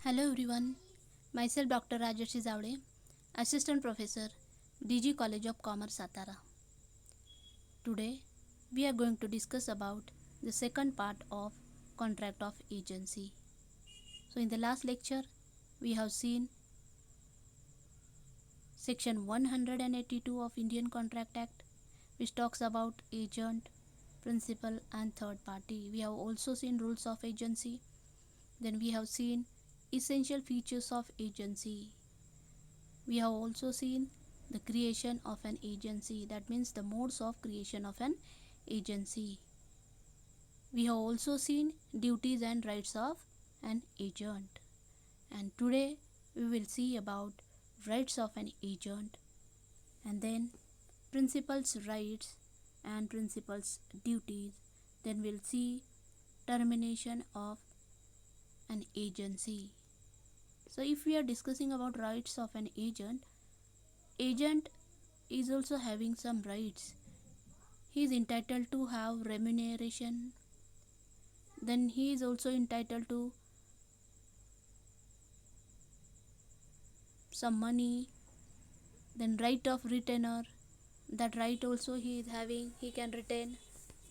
Hello everyone, myself Dr. Rajarshi Zavde, Assistant Professor, DG College of Commerce, Satara. Today, we are going to discuss about the second part of contract of agency. So in the last lecture, we have seen section 182 of Indian Contract Act, which talks about agent, principal and third party. We have also seen rules of agency. Then we have seen essential features of agency. We have also seen the creation of an agency, that means the modes of creation of an agency. We have also seen duties and rights of an agent, and today we will see about rights of an agent, and then principal's rights and principal's duties. Then we'll see termination of an agency. So if we are discussing about rights of an agent is also having some rights. He is entitled to have remuneration. Then he is also entitled to some money. Then right of retainer, that right also he is having. He can retain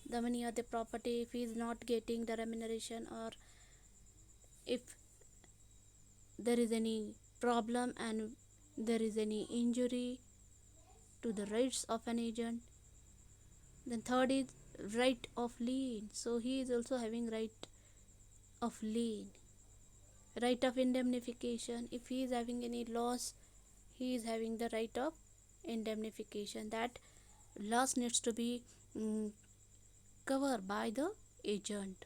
the money or the property if he is not getting the remuneration, or if there is any problem and there is any injury to the rights of an agent. Then third is right of lien, so he is also having right of lien. Right of indemnification, if he is having any loss, he is having the right of indemnification. That loss needs to be covered by the agent.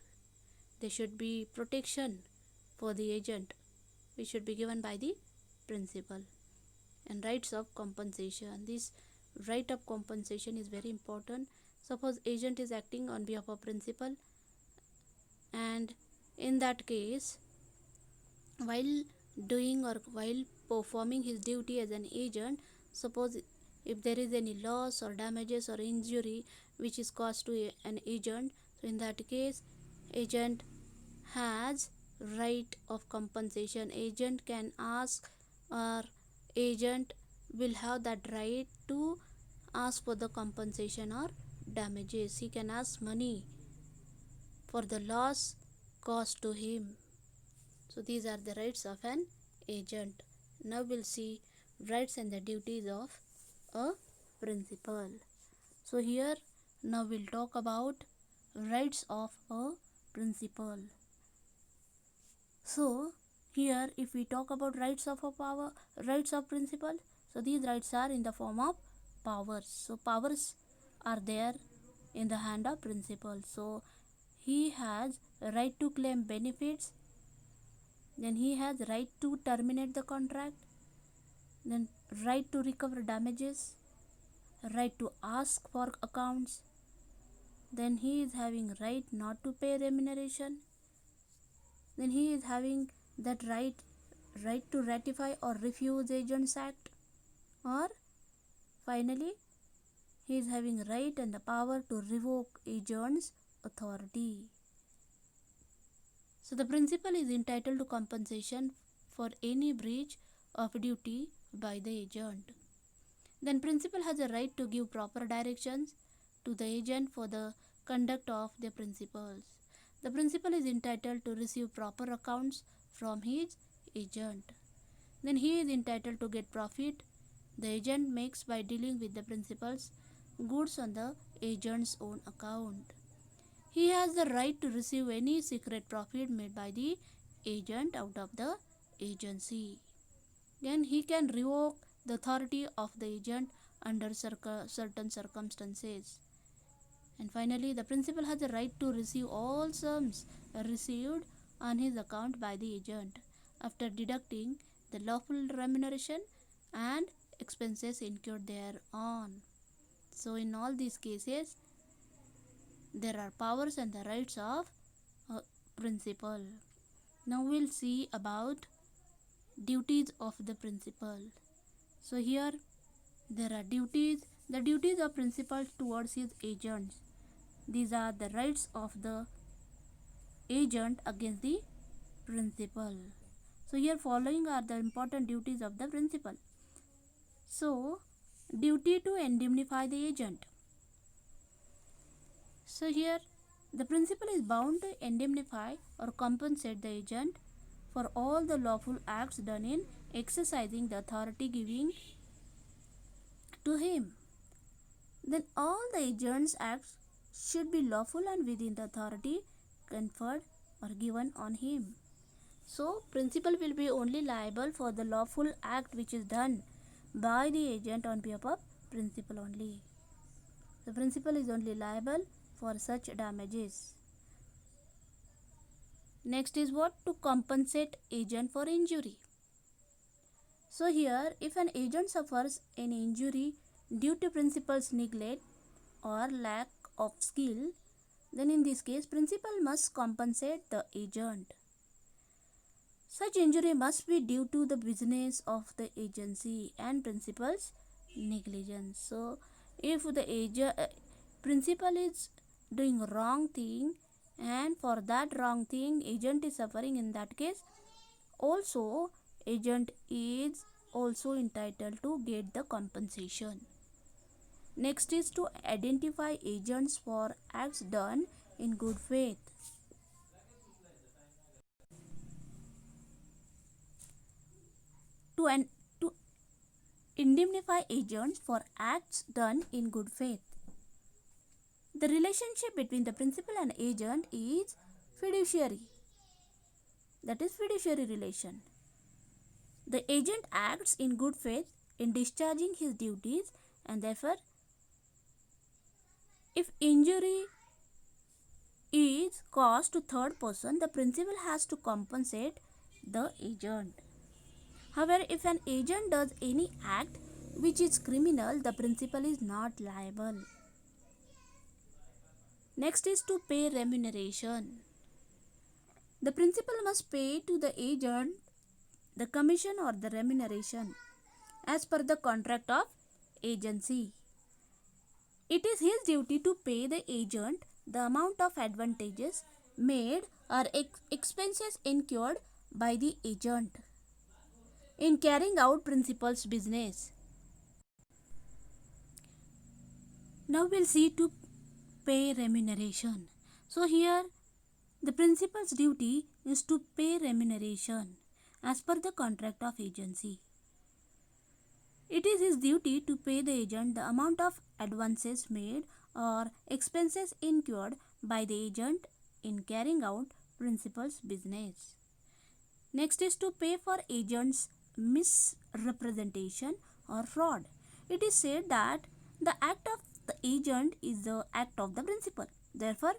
There should be protection for the agent, which should be given by the principal. And rights of compensation, this right of compensation is very important. Suppose agent is acting on behalf of principal, and in that case, while doing or while performing his duty as an agent, suppose if there is any loss or damages or injury which is caused to an agent, so in that case agent has right of compensation. Agent can ask, or agent will have that right to ask for the compensation or damages. He can ask money for the loss caused to him. So these are the rights of an agent. Now we'll see rights and the duties of a principal. So here now we'll talk about rights of a principal. So here if we talk about rights of principal, so these rights are in the form of powers. So powers are there in the hand of principal. So he has right to claim benefits, then he has right to terminate the contract, then right to recover damages, right to ask for accounts, then he is having right not to pay remuneration, then he is having that right to ratify or refuse agents act, or finally he is having right and the power to revoke agents authority. So the principal is entitled to compensation for any breach of duty by the agent. Then principal has a right to give proper directions to the agent for the conduct of the principals. The principal is entitled to receive proper accounts from his agent. Then he is entitled to get profit the agent makes by dealing with the principal's goods on the agent's own account. He has the right to receive any secret profit made by the agent out of the agency. Then he can revoke the authority of the agent under certain circumstances. And finally, the principal has the right to receive all sums received on his account by the agent after deducting the lawful remuneration and expenses incurred thereon. So in all these cases, there are powers and the rights of a principal. Now we'll see about duties of the principal. So here there are duties. The duties of principal towards his agents. These are the rights of the agent against the principal. So here following are the important duties of the principal. So duty to indemnify the agent. So here the principal is bound to indemnify or compensate the agent for all the lawful acts done in exercising the authority giving to him. Then all the agent's acts should be lawful and within the authority conferred or given on him. So principal will be only liable for the lawful act which is done by the agent on behalf of principal only. The principal is only liable for such damages. Next is what? To compensate agent for injury. So here if an agent suffers an injury due to principal's neglect or lack of skill, then in this case principal must compensate the agent. Such injury must be due to the business of the agency and principal's negligence. So if the principal is doing wrong thing and for that wrong thing agent is suffering, in that case also agent is also entitled to get the compensation. Next is to identify agents for acts done in good faith. To indemnify agents for acts done in good faith. The relationship between the principal and agent is fiduciary. That is fiduciary relation. The agent acts in good faith in discharging his duties, and therefore if injury is caused to third person, the principal has to compensate the agent. However, if an agent does any act which is criminal, the principal is not liable. Next is to pay remuneration. The principal must pay to the agent the commission or the remuneration as per the contract of agency. It is his duty to pay the agent the amount of advantages made or expenses incurred by the agent in carrying out principal's business. Now we'll see to pay remuneration. So here the principal's duty is to pay remuneration as per the contract of agency. It is his duty to pay the agent the amount of advances made or expenses incurred by the agent in carrying out principal's business. Next is to pay for agent's misrepresentation or fraud. It is said that the act of the agent is the act of the principal. Therefore,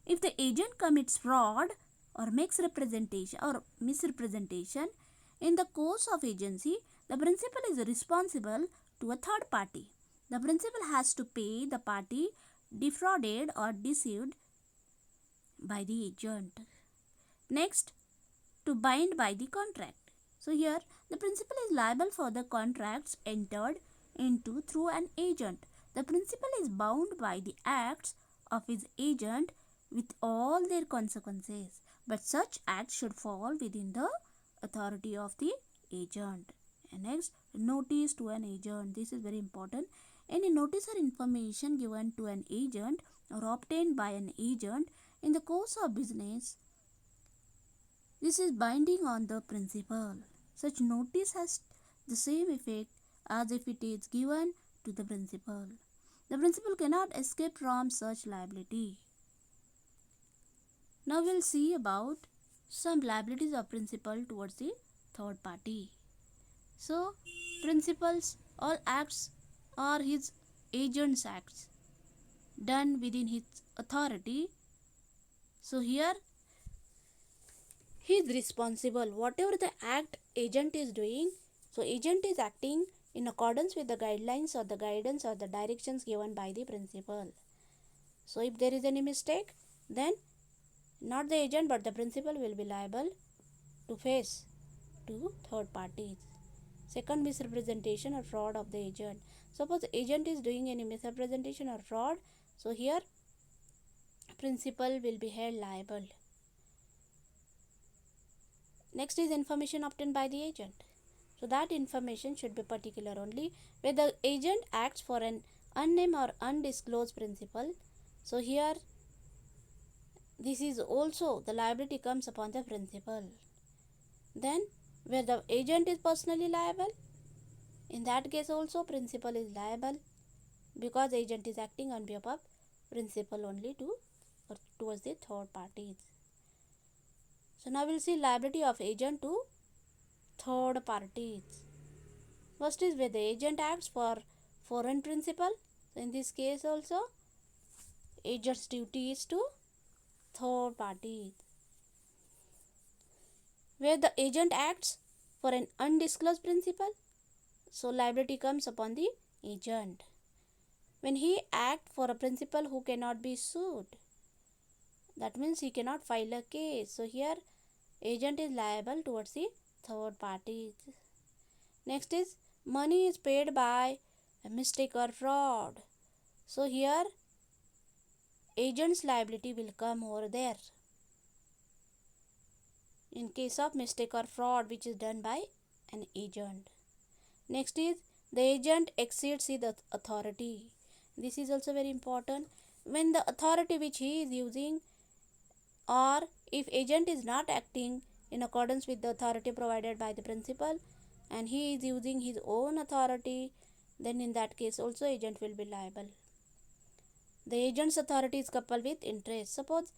if the agent commits fraud or makes representation or misrepresentation in the course of agency, the principal is responsible to a third party. The principal has to pay the party defrauded or deceived by the agent. Next, to bind by the contract. So here the principal is liable for the contracts entered into through an agent. The principal is bound by the acts of his agent with all their consequences, but such acts should fall within the authority of the agent. And next, notice to an agent. This is very important. Any notice or information given to an agent or obtained by an agent in the course of business, this is binding on the principal. Such notice has the same effect as if it is given to the principal. The principal cannot escape from such liability. Now we'll see about some liabilities of principal towards the third party. So, principal's all acts are his agent's acts done within his authority. So here he is responsible. Whatever the act agent is doing, so agent is acting in accordance with the guidelines or the guidance or the directions given by the principal. So if there is any mistake, then not the agent but the principal will be liable to face to third parties. Second, misrepresentation or fraud of the agent. Suppose the agent is doing any misrepresentation or fraud, so here principal will be held liable. Next is information obtained by the agent. So that information should be particular only where the agent acts for an unnamed or undisclosed principal. So here this is also the liability comes upon the principal. Then where the agent is personally liable, in that case also principal is liable because agent is acting on behalf of principal only to or towards the third parties. So now we'll see liability of agent to third parties. First is where the agent acts for foreign principal. So in this case also agent's duty is to third parties. Where the agent acts for an undisclosed principal, so liability comes upon the agent. When he acts for a principal who cannot be sued, that means he cannot file a case. So here agent is liable towards the third parties. Next is money is paid by a mistake or fraud. So here agent's liability will come over there in case of mistake or fraud which is done by an agent. Next is the agent exceeds the authority. This is also very important. When the authority which he is using, or if agent is not acting in accordance with the authority provided by the principal and he is using his own authority, then in that case also agent will be liable. The agent's authority is coupled with interest. Suppose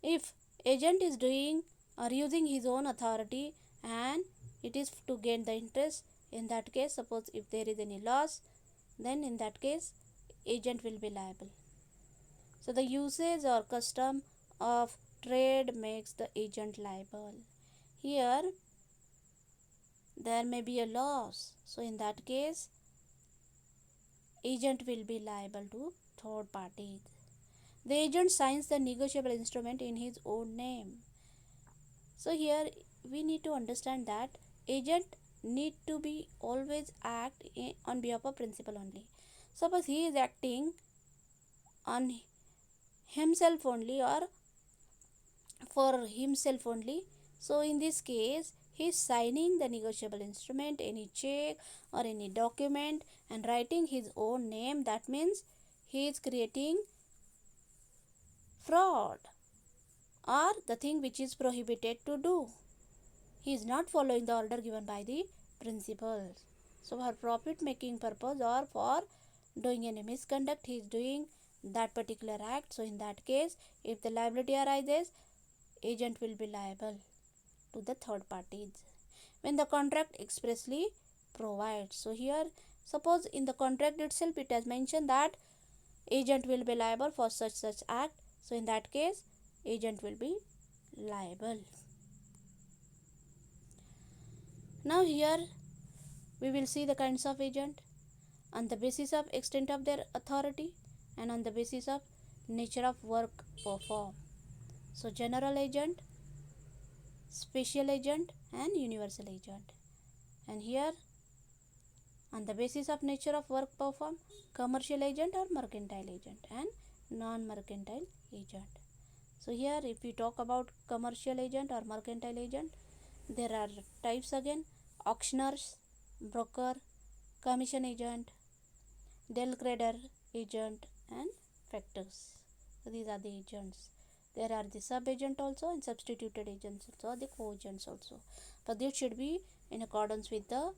if agent is doing or using his own authority and it is to gain the interest, in that case suppose if there is any loss, then in that case agent will be liable. So the usage or custom of trade makes the agent liable. Here there may be a loss, so in that case agent will be liable to third parties. The agent signs the negotiable instrument in his own name. So here we need to understand that agent need to be always act on behalf of principal only. Suppose he is acting on himself only or for himself only, so in this case he is signing the negotiable instrument, any check or any document, and writing his own name. That means he is creating fraud or the thing which is prohibited to do. He is not following the order given by the principals. So for profit making purpose or for doing any misconduct, he is doing that particular act. So in that case, if the liability arises, agent will be liable to the third parties when the contract expressly provides. So here suppose in the contract itself it has mentioned that agent will be liable for such act. So in that case agent will be liable. Now here we will see the kinds of agent on the basis of extent of their authority and on the basis of nature of work performed. So general agent, special agent and universal agent. And here on the basis of nature of work performed, commercial agent or mercantile agent and non-mercantile agent. So here if we talk about commercial agent or mercantile agent, there are types again: auctioneers, broker, commission agent, delegator agent and factors. So these are the agents. There are the sub-agent also and substituted agents also, the co-agents also. But this should be in accordance with the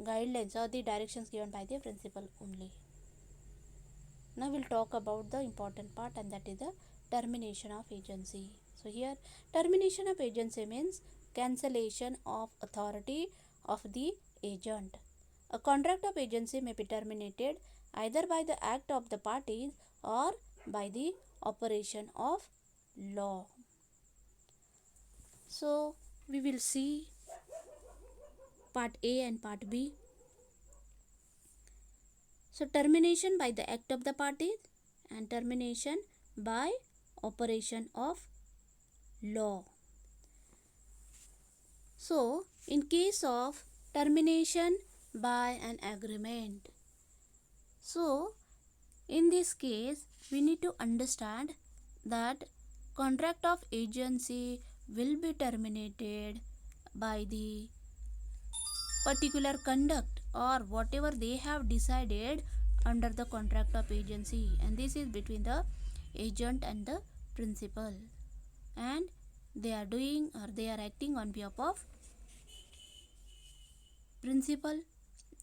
guidelines or the directions given by the principal only. Now we'll talk about the important part, and that is the termination of agency. So here termination of agency means cancellation of authority of the agent. A contract of agency may be terminated either by the act of the parties or by the operation of law. So we will see part A and part B. So termination by the act of the parties and termination by operation of law. So in case of termination by an agreement, so in this case we need to understand that contract of agency will be terminated by the particular conduct or whatever they have decided under the contract of agency, and this is between the agent and the principal, and they are doing or they are acting on behalf of principal.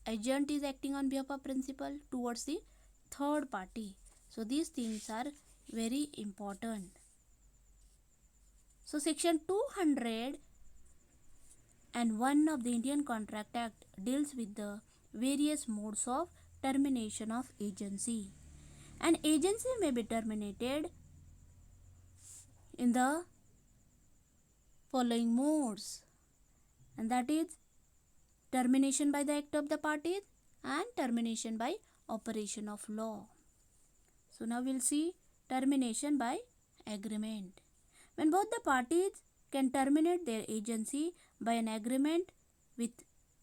Agent is acting on behalf of principal towards the third party. So these things are very important. So section 201 of the Indian Contract Act deals with the various modes of termination of agency. An agency may be terminated in the following modes, and that is termination by the act of the parties and termination by operation of law. So now we'll see termination by agreement. When both the parties can terminate their agency by an agreement with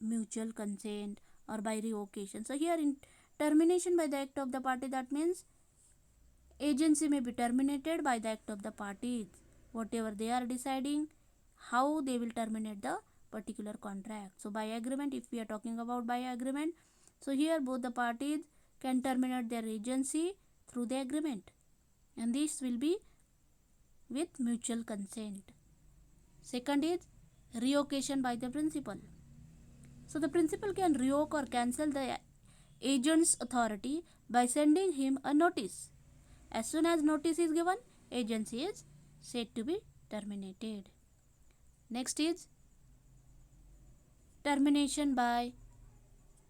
mutual consent or by revocation. So here in termination by the act of the party, that means agency may be terminated by the act of the parties, whatever they are deciding how they will terminate the particular contract. So by agreement, if we are talking about by agreement, so here both the parties can terminate their agency through the agreement, and this will be with mutual consent. Second is revocation by the principal. So the principal can revoke or cancel the agent's authority by sending him a notice. As soon as notice is given, agency is said to be terminated. Next is termination by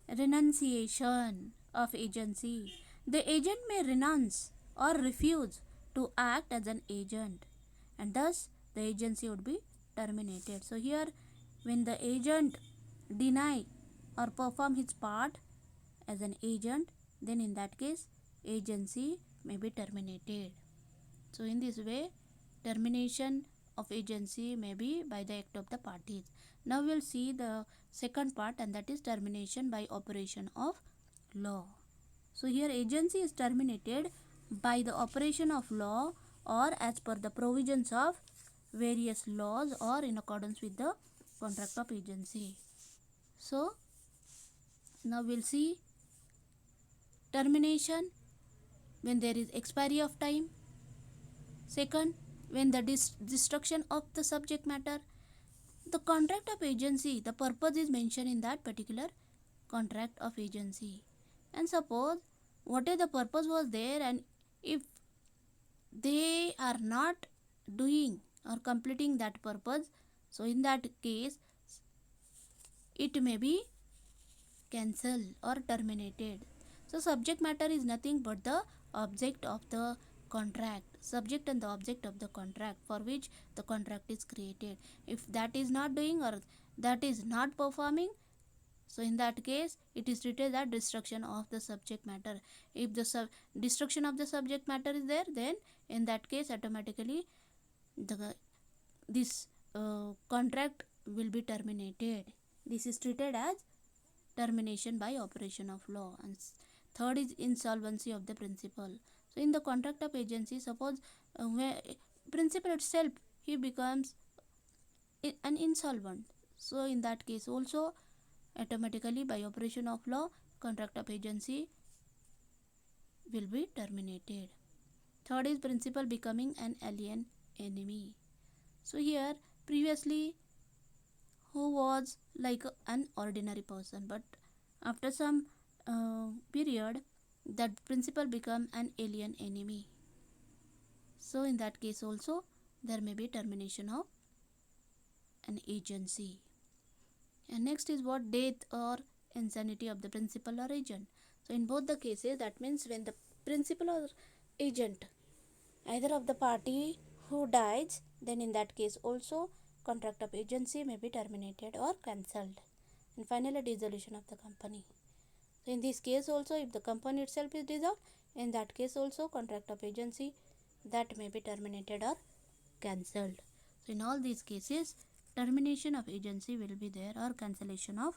renunciation of agency. The agent may renounce or refuse to act as an agent, and thus the agency would be terminated. So here when the agent deny or perform his part as an agent, then in that case agency may be terminated. So in this way termination of agency may be by the act of the parties. Now we will see the second part, and that is termination by operation of law. So here agency is terminated by the operation of law or as per the provisions of various laws or in accordance with the contract of agency. So now we'll see termination when there is expiry of time. Second, when the destruction of the subject matter. The contract of agency, the purpose is mentioned in that particular contract of agency, and suppose whatever the purpose was there, and if they are not doing or completing that purpose, so in that case it may be cancelled or terminated. So subject matter is nothing but the object of the contract, subject and the object of the contract for which the contract is created. If that is not doing or that is not performing, so in that case it is treated as destruction of the subject matter. If the destruction of the subject matter is there, then in that case automatically this contract will be terminated. This is treated as termination by operation of law. And third is insolvency of the principal. So in the contract of agency, suppose where principal itself he becomes an insolvent, so in that case also automatically by operation of law contract of agency will be terminated. Third is principal becoming an alien enemy. So here previously who was like an ordinary person, but after some period that principal become an alien enemy. So in that case also there may be termination of an agency. And next is what death or insanity of the principal or agent. So in both the cases, that means when the principal or agent either of the party who dies, then in that case also contract of agency may be terminated or cancelled. And finally dissolution of the company. So in this case also if the company itself is dissolved, in that case also contract of agency that may be terminated or cancelled. So in all these cases termination of agency will be there or cancellation of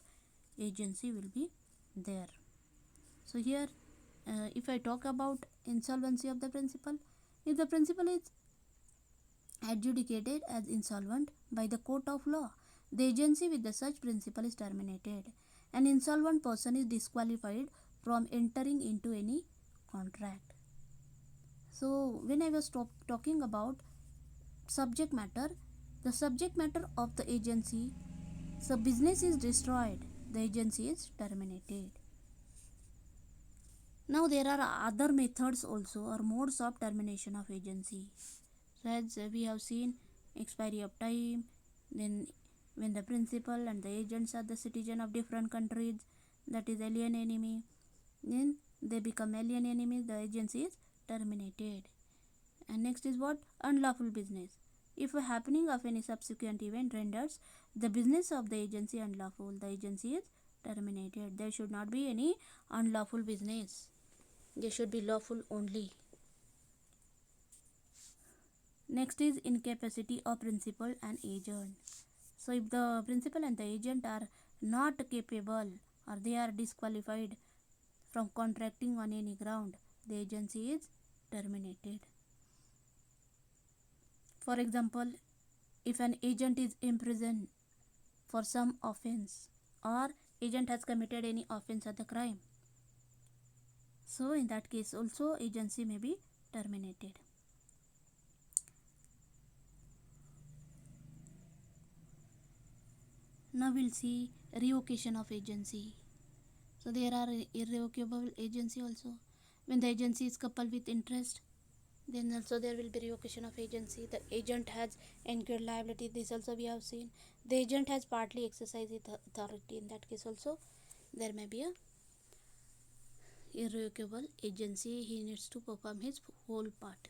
agency will be there. So here if I talk about insolvency of the principal, if the principal is adjudicated as insolvent by the court of law, The agency with the such principle is terminated. An insolvent person is disqualified from entering into any contract. So when I was talking about subject matter, the subject matter of the agency, so business is destroyed, the agency is terminated. Now there are other methods also or modes of termination of agency. So as we have seen, expiry of time, then when the principal and the agents are the citizen of different countries, that is alien enemy, then they become alien enemies, the agency is terminated. And next is what? Unlawful business. If a happening of any subsequent event renders the business of the agency unlawful, the agency is terminated. There should not be any unlawful business. They should be lawful only. Next is incapacity of principal and agent. So if the principal and the agent are not capable or they are disqualified from contracting on any ground, the agency is terminated. For example, if an agent is imprisoned for some offense or agent has committed any offense or the crime, so in that case also agency may be terminated. Now we'll see revocation of agency. So there are irrevocable agency also. When the agency is coupled with interest, then also there will be revocation of agency. The agent has incurred liability, this also we have seen. The agent has partly exercised authority, in that case also there may be a irrevocable agency. He needs to perform his whole part.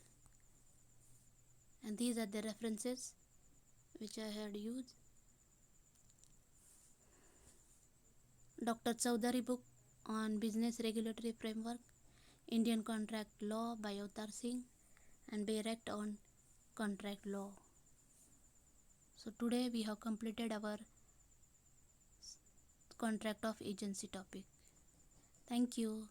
And these are the references which I had used. Dr. Chaudhary book on business regulatory framework, Indian contract law by Avtar Singh, and Bayer Act on contract law. So today we have completed our contract of agency topic. Thank you.